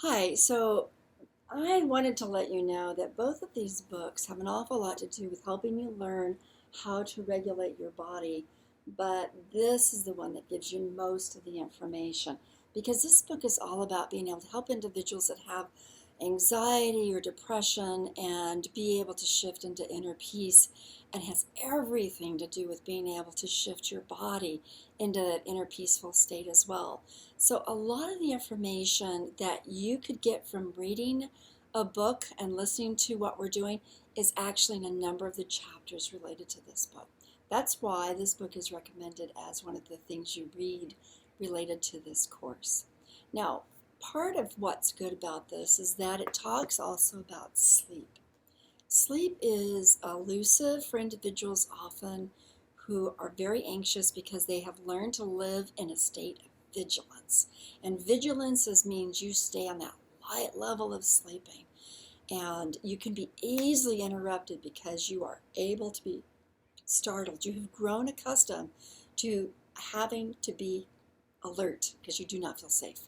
Hi, so I wanted to let you know that both of these books have an awful lot to do with helping you learn how to regulate your body, but this is the one that gives you most of the information because this book is all about being able to help individuals that have anxiety or depression and be able to shift into inner peace and has everything to do with being able to shift your body into that inner peaceful state as well. So a lot of the information that you could get from reading a book and listening to what we're doing is actually in a number of the chapters related to this book. That's why this book is recommended as one of the things you read related to this course. Now, part of what's good about this is that it talks also about sleep. Sleep is elusive for individuals often who are very anxious because they have learned to live in a state of vigilance. And vigilance means you stay on that light level of sleeping. And you can be easily interrupted because you are able to be startled. You have grown accustomed to having to be alert because you do not feel safe.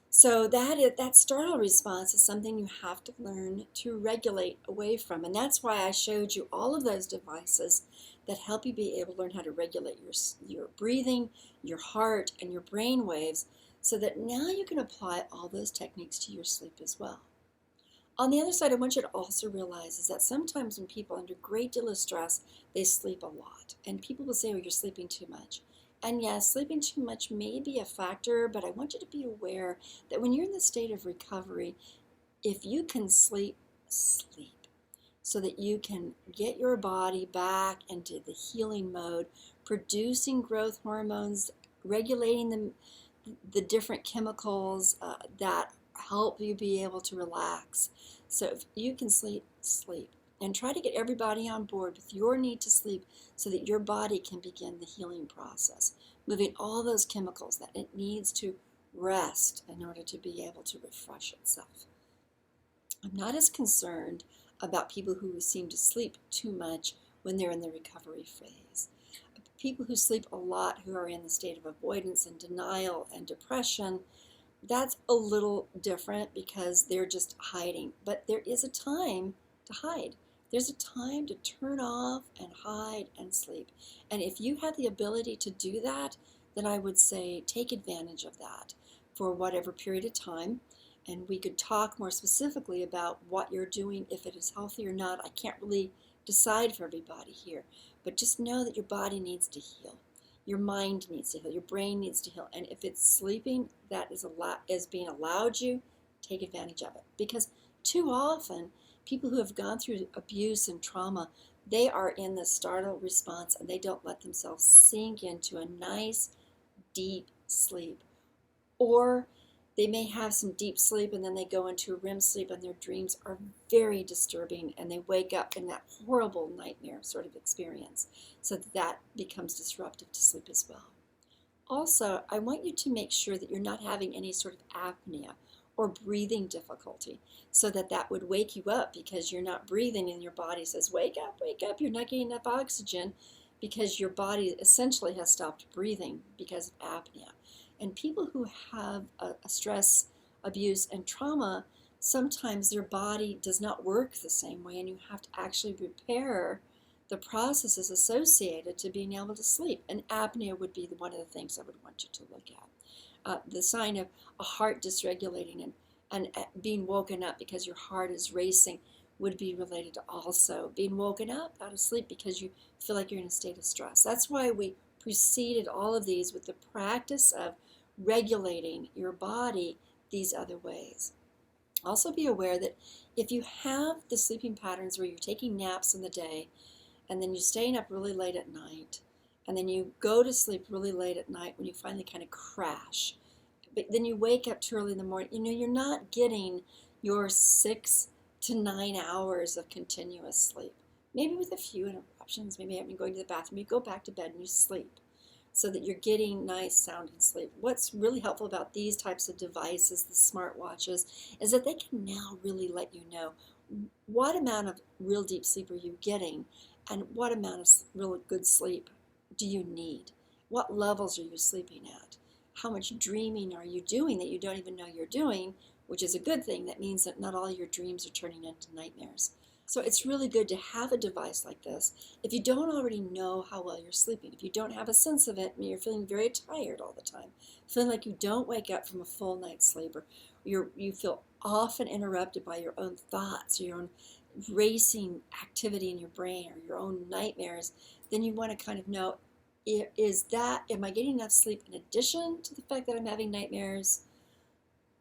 So that startle response is something you have to learn to regulate away from. And that's why I showed you all of those devices that help you be able to learn how to regulate your breathing, your heart, and your brain waves so that now you can apply all those techniques to your sleep as well. On the other side, I want you to also realize is that sometimes when people are under a great deal of stress, they sleep a lot. And people will say, oh, you're sleeping too much. And yes, sleeping too much may be a factor, but I want you to be aware that when you're in the state of recovery, if you can sleep, sleep. So that you can get your body back into the healing mode, producing growth hormones, regulating the different chemicals that help you be able to relax. So if you can sleep, sleep. And try to get everybody on board with your need to sleep so that your body can begin the healing process, moving all those chemicals that it needs to rest in order to be able to refresh itself. I'm not as concerned about people who seem to sleep too much when they're in the recovery phase. People who sleep a lot, who are in the state of avoidance and denial and depression, that's a little different because they're just hiding. But there is a time to hide. There's a time to turn off and hide and sleep. And if you have the ability to do that, then I would say take advantage of that for whatever period of time. And we could talk more specifically about what you're doing, if it is healthy or not. I can't really decide for everybody here, but just know that your body needs to heal. Your mind needs to heal. Your brain needs to heal. And if it's sleeping, that is being allowed you, take advantage of it. Because too often, people who have gone through abuse and trauma, they are in the startle response and they don't let themselves sink into a nice, deep sleep. Or they may have some deep sleep and then they go into a REM sleep and their dreams are very disturbing and they wake up in that horrible nightmare sort of experience. So that becomes disruptive to sleep as well. Also, I want you to make sure that you're not having any sort of apnea or breathing difficulty so that would wake you up because you're not breathing and your body says, wake up, you're not getting enough oxygen because your body essentially has stopped breathing because of apnea. And people who have a stress, abuse, and trauma, sometimes their body does not work the same way, and you have to actually repair the processes associated to being able to sleep. And apnea would be one of the things I would want you to look at. The sign of a heart dysregulating and being woken up because your heart is racing would be related to also being woken up out of sleep because you feel like you're in a state of stress. That's why we preceded all of these with the practice of regulating your body these other ways. Also be aware that if you have the sleeping patterns where you're taking naps in the day and then you're staying up really late at night and then you go to sleep really late at night when you finally kind of crash, but then you wake up too early in the morning, you're not getting your 6 to 9 hours of continuous sleep. Maybe with a few interruptions, maybe having going to the bathroom, you go back to bed and you sleep so that you're getting nice sounding sleep. What's really helpful about these types of devices, the smartwatches, is that they can now really let you know what amount of real deep sleep are you getting and what amount of real good sleep do you need. What levels are you sleeping at? How much dreaming are you doing that you don't even know you're doing which is a good thing. That means that not all your dreams are turning into nightmares. So it's really good to have a device like this. If you don't already know how well you're sleeping, if you don't have a sense of it, and you're feeling very tired all the time, feeling like you don't wake up from a full night's sleep, or you feel often interrupted by your own thoughts, your own racing activity in your brain, or your own nightmares, then you want to kind of know, am I getting enough sleep in addition to the fact that I'm having nightmares,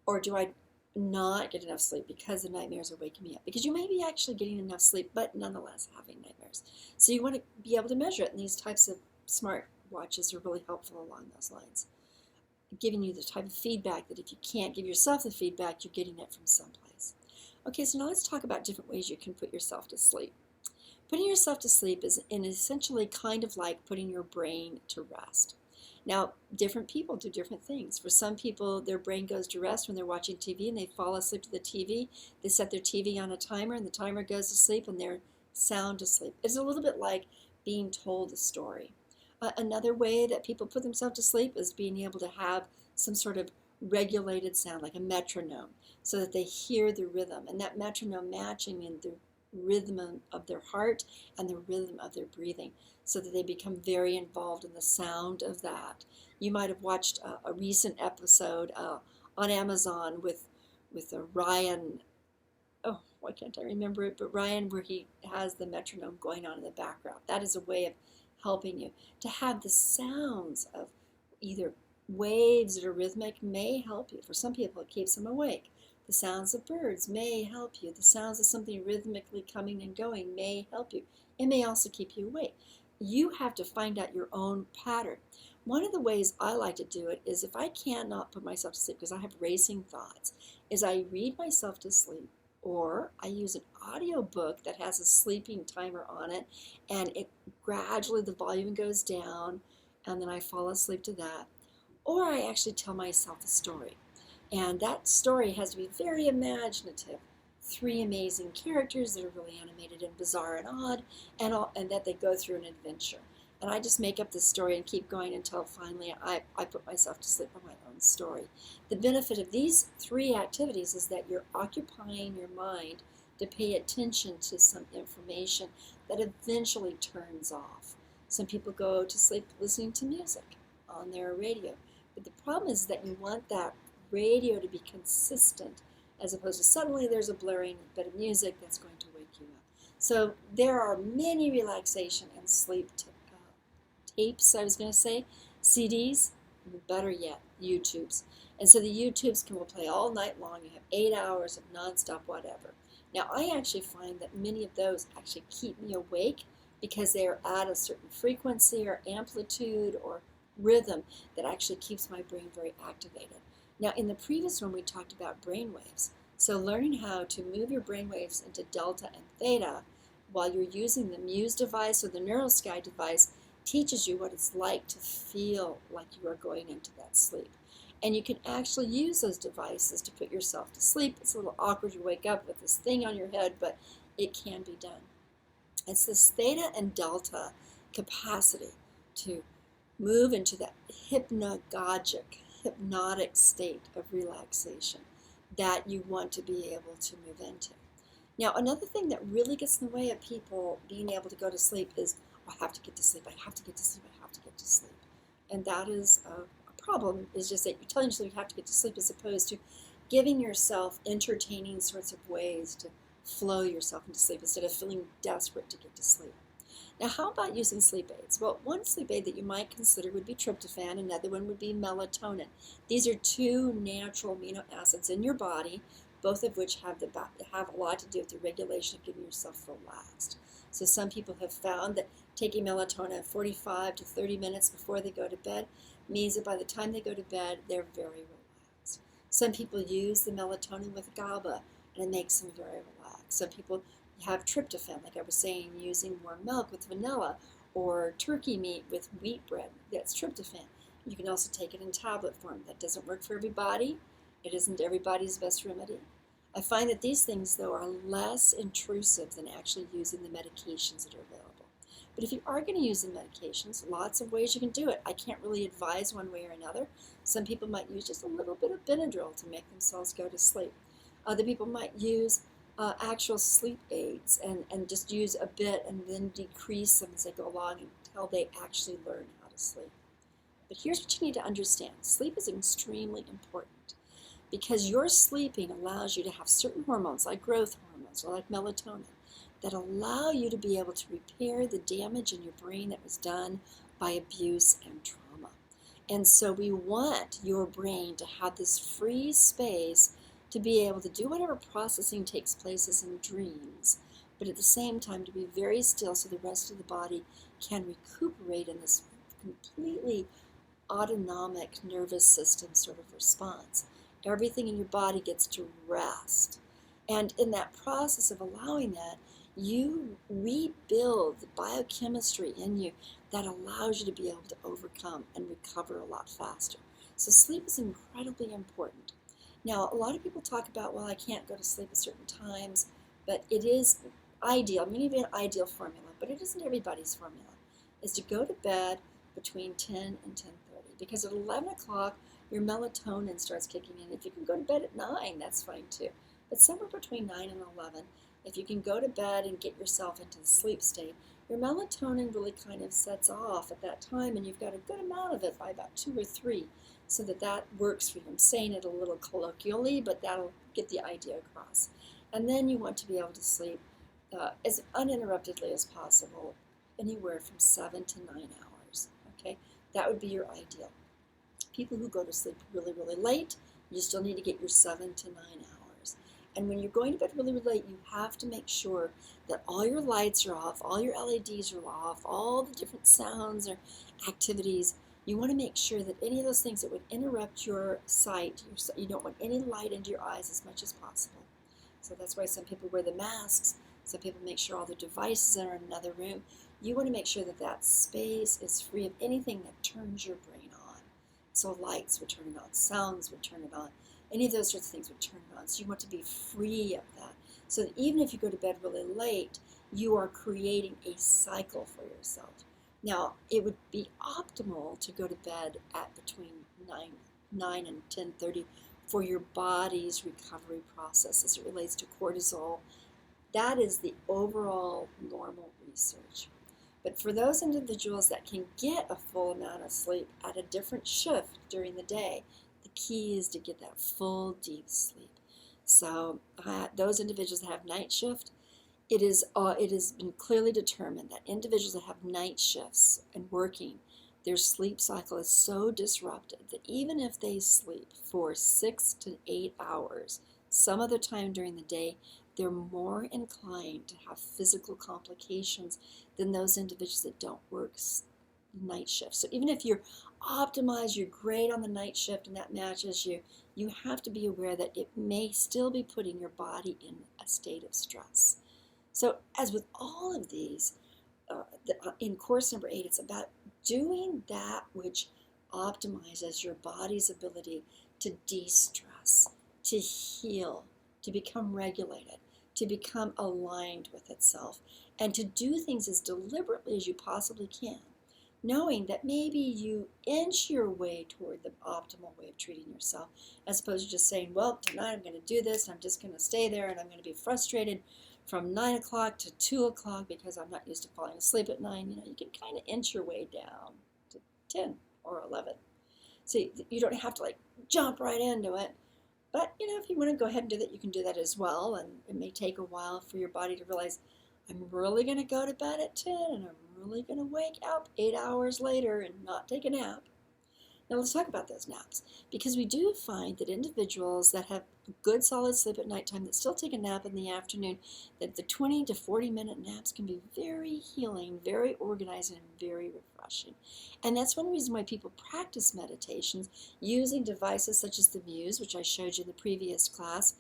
or do I not get enough sleep because the nightmares are waking me up? Because you may be actually getting enough sleep, but nonetheless having nightmares. So you want to be able to measure it, and these types of smart watches are really helpful along those lines, giving you the type of feedback that if you can't give yourself the feedback, you're getting it from someplace. Okay, so now let's talk about different ways you can put yourself to sleep. Putting yourself to sleep is essentially kind of like putting your brain to rest. Now, different people do different things. For some people, their brain goes to rest when they're watching TV and they fall asleep to the TV. They set their TV on a timer and the timer goes to sleep and they're sound asleep. It's a little bit like being told a story. Another way that people put themselves to sleep is being able to have some sort of regulated sound, like a metronome, so that they hear the rhythm, and that metronome matching in the rhythm of their heart and the rhythm of their breathing, so that they become very involved in the sound of that. You might have watched a recent episode on Amazon with Ryan. Oh, why can't I remember it? But Ryan, where he has the metronome going on in the background. That is a way of helping you to have the sounds of either waves that are rhythmic may help you. For some people, it keeps them awake. The sounds of birds may help you. The sounds of something rhythmically coming and going may help you. It may also keep you awake. You have to find out your own pattern. One of the ways I like to do it is, if I cannot put myself to sleep because I have racing thoughts, is I read myself to sleep, or I use an audio book that has a sleeping timer on it, and it gradually the volume goes down, and then I fall asleep to that. Or I actually tell myself a story. And that story has to be very imaginative. 3 amazing characters that are really animated and bizarre and odd, and that they go through an adventure. And I just make up this story and keep going until finally I put myself to sleep on my own story. The benefit of these 3 activities is that you're occupying your mind to pay attention to some information that eventually turns off. Some people go to sleep listening to music on their radio. But the problem is that you want that radio to be consistent, as opposed to suddenly there's a blaring bit of music that's going to wake you up. So there are many relaxation and sleep tapes, I was going to say, CDs, better yet, YouTubes. And so the YouTubes will play all night long. You have 8 hours of nonstop whatever. Now, I actually find that many of those actually keep me awake because they are at a certain frequency or amplitude or rhythm that actually keeps my brain very activated. Now, in the previous one, we talked about brain waves. So learning how to move your brain waves into delta and theta while you're using the Muse device or the NeuroSky device teaches you what it's like to feel like you are going into that sleep. And you can actually use those devices to put yourself to sleep. It's a little awkward. You wake up with this thing on your head, but it can be done. It's this theta and delta capacity to move into that hypnotic state of relaxation that you want to be able to move into. Now, another thing that really gets in the way of people being able to go to sleep is, I have to get to sleep, I have to get to sleep, I have to get to sleep. And that is a problem, is just that you're telling yourself you have to get to sleep as opposed to giving yourself entertaining sorts of ways to flow yourself into sleep instead of feeling desperate to get to sleep. Now, how about using sleep aids? Well, one sleep aid that you might consider would be tryptophan, another one would be melatonin. These are 2 natural amino acids in your body, both of which have a lot to do with the regulation of getting yourself relaxed. So some people have found that taking melatonin 45 to 30 minutes before they go to bed means that by the time they go to bed, they're very relaxed. Some people use the melatonin with GABA, and it makes them very relaxed. Some people have tryptophan, like I was saying, using warm milk with vanilla, or turkey meat with wheat bread. That's tryptophan. You can also take it in tablet form. That doesn't work for everybody. It isn't everybody's best remedy. I find that these things, though, are less intrusive than actually using the medications that are available. But if you are going to use the medications, lots of ways you can do it. I can't really advise one way or another. Some people might use just a little bit of Benadryl to make themselves go to sleep. Other people might use actual sleep aids and just use a bit and then decrease them as they go along until they actually learn how to sleep. But here's what you need to understand. Sleep is extremely important because your sleeping allows you to have certain hormones like growth hormones or like melatonin that allow you to be able to repair the damage in your brain that was done by abuse and trauma. And so we want your brain to have this free space to be able to do whatever processing takes place as in dreams, but at the same time to be very still so the rest of the body can recuperate in this completely autonomic nervous system sort of response. Everything in your body gets to rest. And in that process of allowing that, you rebuild the biochemistry in you that allows you to be able to overcome and recover a lot faster. So sleep is incredibly important. Now, a lot of people talk about, well, I can't go to sleep at certain times, but it is ideal. I'm going to give you an ideal formula, but it isn't everybody's formula, is to go to bed between 10 and 10:30, because at 11 o'clock, your melatonin starts kicking in. If you can go to bed at 9, that's fine too. But somewhere between 9 and 11, if you can go to bed and get yourself into the sleep state, your melatonin really kind of sets off at that time, and you've got a good amount of it by about 2 or 3, so that works for you. I'm saying it a little colloquially, but that'll get the idea across. And then you want to be able to sleep as uninterruptedly as possible, anywhere from 7 to 9 hours. Okay, that would be your ideal. People who go to sleep really, really late, you still need to get your 7 to 9 hours. And when you're going to bed really, really late, you have to make sure that all your lights are off, all your LEDs are off, all the different sounds or activities. You want to make sure that any of those things that would interrupt your sight, you don't want any light into your eyes as much as possible. So that's why some people wear the masks. Some people make sure all their devices are in another room. You want to make sure that that space is free of anything that turns your brain on. So lights would turn it on, sounds would turn it on, any of those sorts of things would turn it on. So you want to be free of that. So that even if you go to bed really late, you are creating a cycle for yourself. Now, it would be optimal to go to bed at between 9 and 10:30 for your body's recovery process as it relates to cortisol. That is the overall normal research. But for those individuals that can get a full amount of sleep at a different shift during the day, the key is to get that full, deep sleep. So those individuals that have night shift, it has been clearly determined that individuals that have night shifts and working, their sleep cycle is so disrupted that even if they sleep for 6 to 8 hours, some other time during the day, they're more inclined to have physical complications than those individuals that don't work night shifts. So even if you're optimized, you're great on the night shift and that matches you, you have to be aware that it may still be putting your body in a state of stress. So as with all of these, in course number 8, it's about doing that which optimizes your body's ability to de-stress, to heal, to become regulated, to become aligned with itself, and to do things as deliberately as you possibly can, knowing that maybe you inch your way toward the optimal way of treating yourself, as opposed to just saying, well, tonight I'm going to do this, and I'm just going to stay there, and I'm going to be frustrated from 9 o'clock to 2 o'clock because I'm not used to falling asleep at 9. You can kind of inch your way down to 10 or 11. So you don't have to jump right into it. But, if you want to go ahead and do that, you can do that as well. And it may take a while for your body to realize, I'm really going to go to bed at 10 and I'm really going to wake up 8 hours later and not take a nap. Now let's talk about those naps, because we do find that individuals that have good solid sleep at nighttime that still take a nap in the afternoon, that the 20 to 40 minute naps can be very healing, very organizing, and very refreshing. And that's one reason why people practice meditations using devices such as the Muse, which I showed you in the previous class,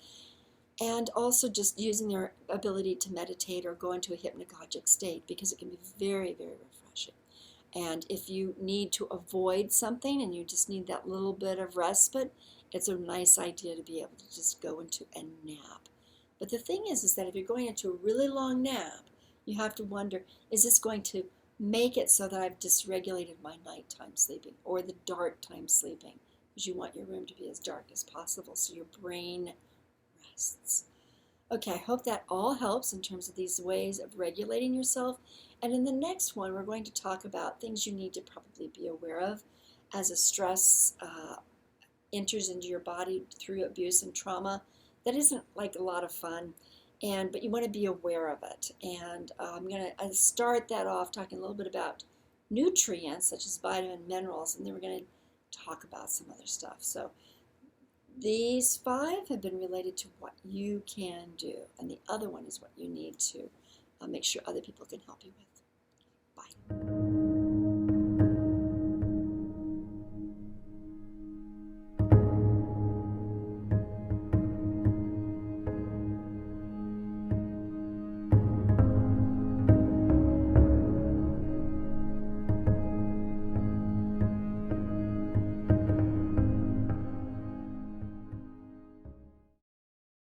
and also just using their ability to meditate or go into a hypnagogic state, because it can be very, very refreshing. And if you need to avoid something and you just need that little bit of respite, it's a nice idea to be able to just go into a nap. But the thing is that if you're going into a really long nap, you have to wonder, is this going to make it so that I've dysregulated my nighttime sleeping or the dark time sleeping, because you want your room to be as dark as possible so your brain rests. Okay, I hope that all helps in terms of these ways of regulating yourself. And in the next one, we're going to talk about things you need to probably be aware of as a stress enters into your body through abuse and trauma. That isn't like a lot of fun, but you want to be aware of it. And I'm going to start that off talking a little bit about nutrients such as vitamin, minerals, and then we're going to talk about some other stuff. So these 5 have been related to what you can do, and the other one is what you need to make sure other people can help you with. Bye.